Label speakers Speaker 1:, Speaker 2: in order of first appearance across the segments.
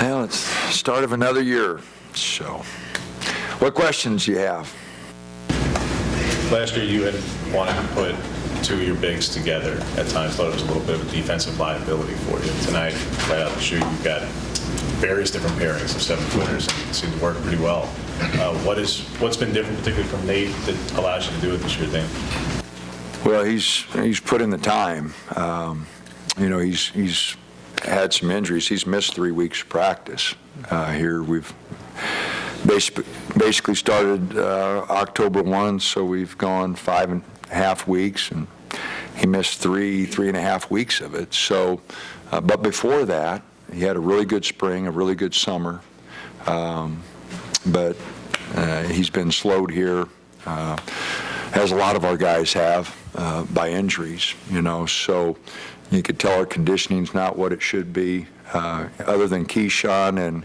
Speaker 1: Well, it's the start of another year. So, what questions do you have?
Speaker 2: Last year you had wanted to put two of your bigs together. At times thought it was a little bit of a defensive liability for you. Tonight, right out the chute, you've got various different pairings of 7-footers and it seemed to work pretty well. What's been different, particularly from Nate, that allows you to do it this year, Dan?
Speaker 1: Well, he's put in the time. He's had some injuries. He's missed 3 weeks of practice here. We've basically started October 1, so we've gone 5.5 weeks, and he missed 3.5 weeks of it. So, but before that, he had a really good spring, a really good summer, but he's been slowed here, as a lot of our guys have, by injuries, so you could tell our conditioning's not what it should be. Other than Keyshawn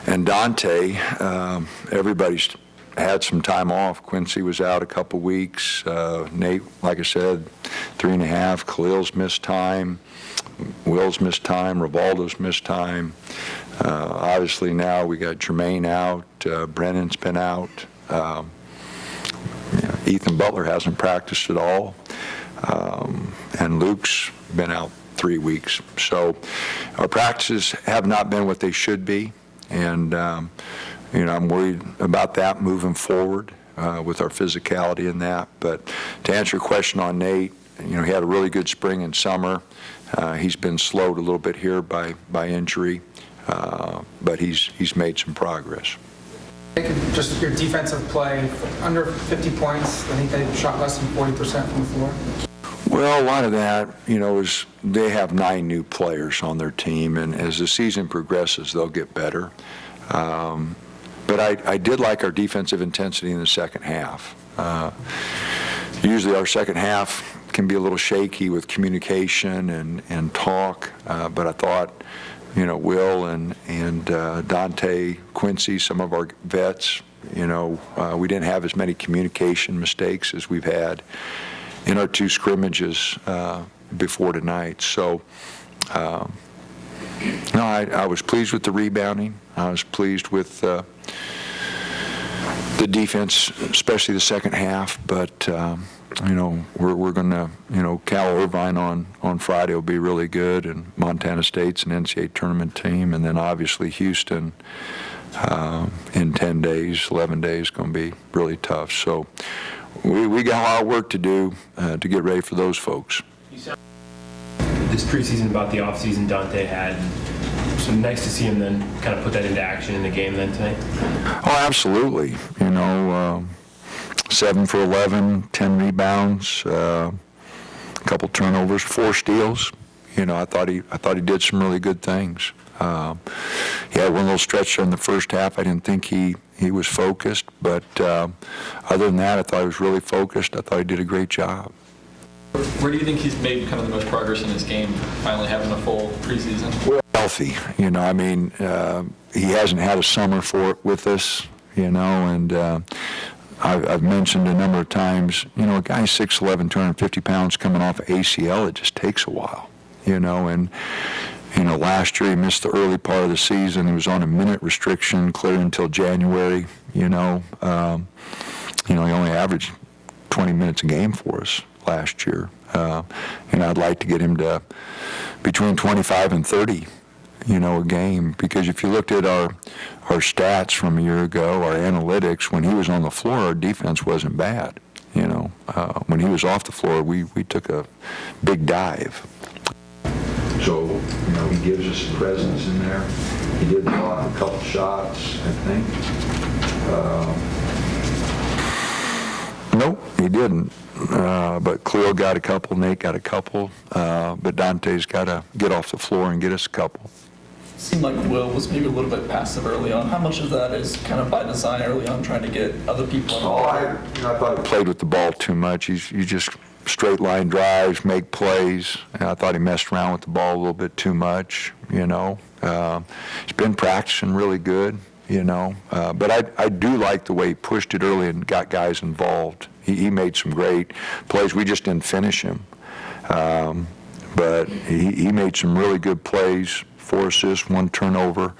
Speaker 1: and Dante, everybody's had some time off. Quincy was out a couple weeks. Nate, like I said, 3.5. Khalil's missed time. Will's missed time. Rivaldo's missed time. Obviously now we got Jermaine out. Brennan's been out. Ethan Butler hasn't practiced at all. And Luke's been out 3 weeks. So our practices have not been what they should be. And, I'm worried about that moving forward with our physicality in that. But to answer your question on Nate, he had a really good spring and summer. He's been slowed a little bit here by injury, but he's made some progress.
Speaker 3: Just your defensive play, under 50 points, I think they shot less than 40% from the floor.
Speaker 1: Well, a lot of that, is they have 9 new players on their team, and as the season progresses, they'll get better. But I did like our defensive intensity in the second half. Usually our second half can be a little shaky with communication and talk, but I thought, Will and Dante, Quincy, some of our vets, we didn't have as many communication mistakes as we've had in our 2 scrimmages before tonight. So, I was pleased with the rebounding. I was pleased with the defense, especially the second half. But, we're going to, Cal Irvine on Friday will be really good, and Montana State's an NCAA tournament team, and then obviously Houston in 10 days, 11 days, going to be really tough. So we got a lot of work to do to get ready for those folks.
Speaker 4: This preseason about the offseason Dante had, so nice to see him then kind of put that into action in the game then tonight.
Speaker 1: Oh, absolutely. 7 for 11, 10 rebounds, a couple turnovers, 4 steals. I thought he did some really good things. He had one little stretch in the first half. I didn't think he was focused, but other than that, I thought he was really focused. I thought he did a great job.
Speaker 5: Where do you think he's made kind of the most progress in his game, finally having a full preseason?
Speaker 1: Well, healthy. He hasn't had a summer for it with us, and I've mentioned a number of times, a guy 6'11", 250 pounds coming off of ACL, it just takes a while, and last year he missed the early part of the season. He was on a minute restriction clear until January, he only averaged 20 minutes a game for us last year. I'd like to get him to between 25 and 30, a game, because if you looked at our stats from a year ago, our analytics, when he was on the floor, our defense wasn't bad. When he was off the floor, we took a big dive. So, he gives us a presence in there. He did block a couple shots, I think. Nope, he didn't. But Khalil got a couple, Nate got a couple, but Dante's got to get off the floor and get us a couple.
Speaker 5: Seemed like Will was maybe a little bit passive early on. How much of that is kind of by design early on, trying to get other people involved?
Speaker 1: I thought he played with the ball too much. You just straight line drives, make plays. And I thought he messed around with the ball a little bit too much. He's been practicing really good. But I do like the way he pushed it early and got guys involved. He made some great plays. We just didn't finish him. but he made some really good plays, 4 assists, 1 turnover.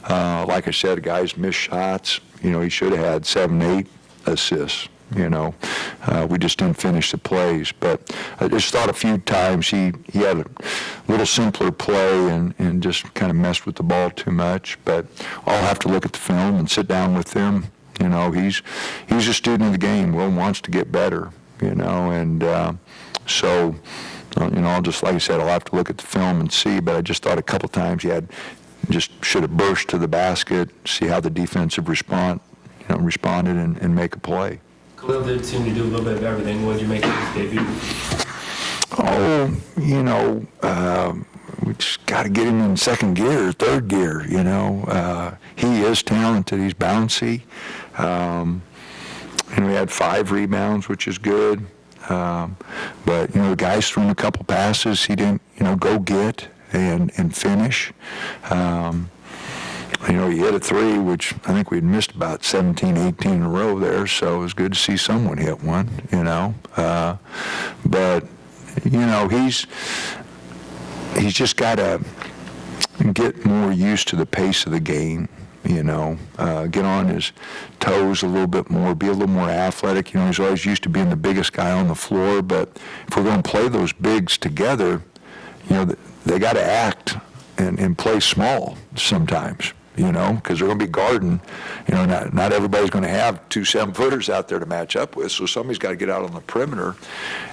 Speaker 1: Like I said, guys missed shots. He should have had 7, 8 assists. We just didn't finish the plays. But I just thought a few times he had a little simpler play and just kind of messed with the ball too much. But I'll have to look at the film and sit down with him. He's a student of the game. Will wants to get better. And so. I'll just, like I said, I'll have to look at the film and see, but I just thought a couple times just should have burst to the basket, see how the defensive responded and make a play.
Speaker 4: Khalil did seem to do a little bit of everything. What did you make of his debut?
Speaker 1: We just got to get him in second gear, third gear, He is talented. He's bouncy. And we had 5 rebounds, which is good. But, the guys threw him a couple passes he didn't, go get and finish. He hit a 3, which I think we'd missed about 17, 18 in a row there, so it was good to see someone hit one, But, he's just got to get more used to the pace of the game. Get on his toes a little bit more, be a little more athletic. He's always used to being the biggest guy on the floor, but if we're going to play those bigs together, they got to act and play small sometimes, because they're going to be guarding. Not everybody's going to have 2 7-footers out there to match up with, so somebody's got to get out on the perimeter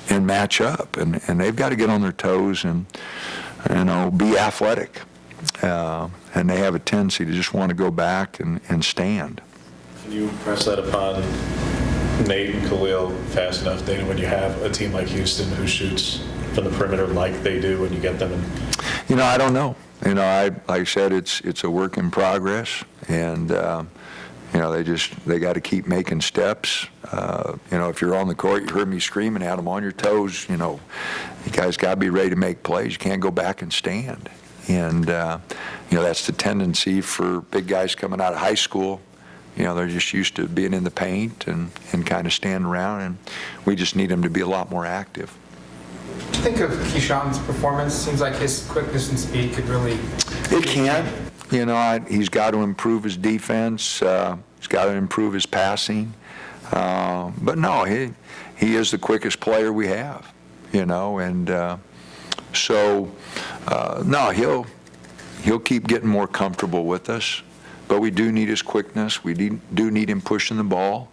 Speaker 1: and match up, and they've got to get on their toes and, be athletic. And they have a tendency to just want to go back and stand.
Speaker 2: Can you press that upon Nate and Khalil fast enough, Dana, when you have a team like Houston who shoots from the perimeter like they do when you get them in?
Speaker 1: I don't know. Like I said, it's a work in progress, and they got to keep making steps. If you're on the court, you heard me screaming at them, on your toes. You guys got to be ready to make plays. You can't go back and stand. And, that's the tendency for big guys coming out of high school. They're just used to being in the paint and kind of standing around, and we just need them to be a lot more active.
Speaker 3: What do you think of Keyshawn's performance? Seems like his quickness and speed could really...
Speaker 1: It can. He's got to improve his defense. He's got to improve his passing. But no, he is the quickest player we have, and so, no, he'll keep getting more comfortable with us, but we do need his quickness. We do need him pushing the ball.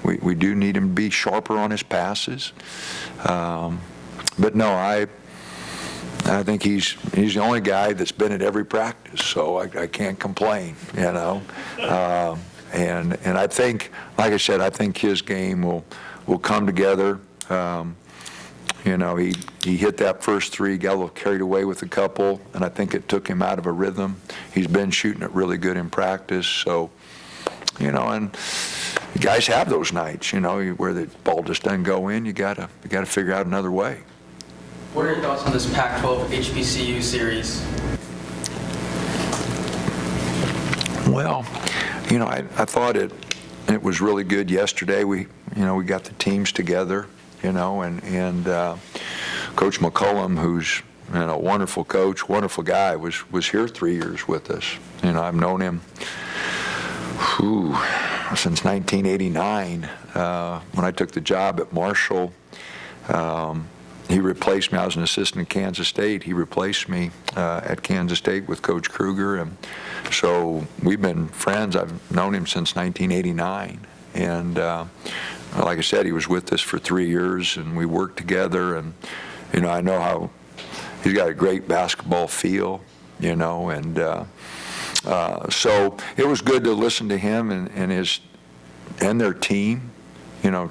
Speaker 1: We do need him to be sharper on his passes. But no, I think he's the only guy that's been at every practice, so I can't complain, And I think, like I said, I think his game will come together. He hit that first 3, got a little carried away with a couple, and I think it took him out of a rhythm. He's been shooting it really good in practice, so, and guys have those nights, where the ball just doesn't go in. You gotta figure out another way.
Speaker 6: What are your thoughts on this Pac-12 HBCU series?
Speaker 1: Well, I thought it was really good yesterday. We got the teams together. And Coach McCullum, who's a wonderful coach, wonderful guy, was here 3 years with us. I've known him since 1989 when I took the job at Marshall. He replaced me. I was an assistant at Kansas State. He replaced me at Kansas State with Coach Kruger, and so we've been friends. I've known him since 1989, and like I said, he was with us for 3 years, and we worked together, and, I know how he's got a great basketball feel, and so it was good to listen to him and their team,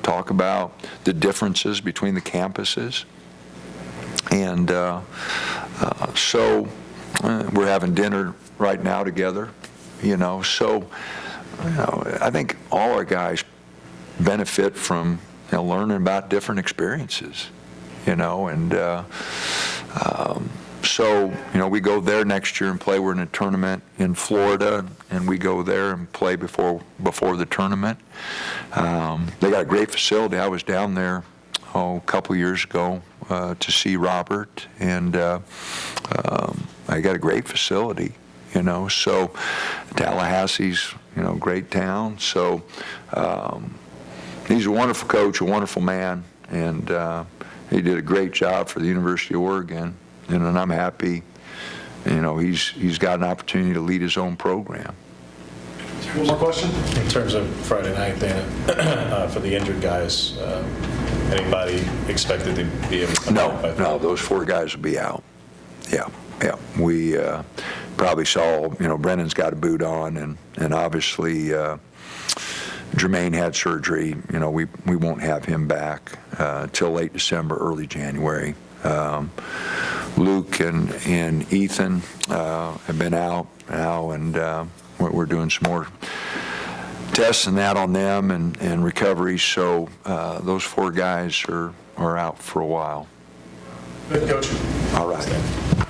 Speaker 1: talk about the differences between the campuses. And so we're having dinner right now together, so I think all our guys benefit from learning about different experiences, and so we go there next year and play. We're in a tournament in Florida, and we go there and play before the tournament. They got a great facility. I was down there a couple years ago to see Robert, and I got a great facility, so Tallahassee's, great town. So he's a wonderful coach, a wonderful man, and he did a great job for the University of Oregon, and I'm happy, he's got an opportunity to lead his own program.
Speaker 7: One more question?
Speaker 2: In terms of Friday night, Dana, for the injured guys, anybody expected to be able to come back by
Speaker 1: No, those 4 guys will be out. Yeah. We probably saw, Brennan's got a boot on, and obviously Jermaine had surgery. We won't have him back till late December, early January. Luke and Ethan have been out now, and we're doing some more tests and that on them and recovery. So those 4 guys are out for a while.
Speaker 7: Good, Coach.
Speaker 1: All right.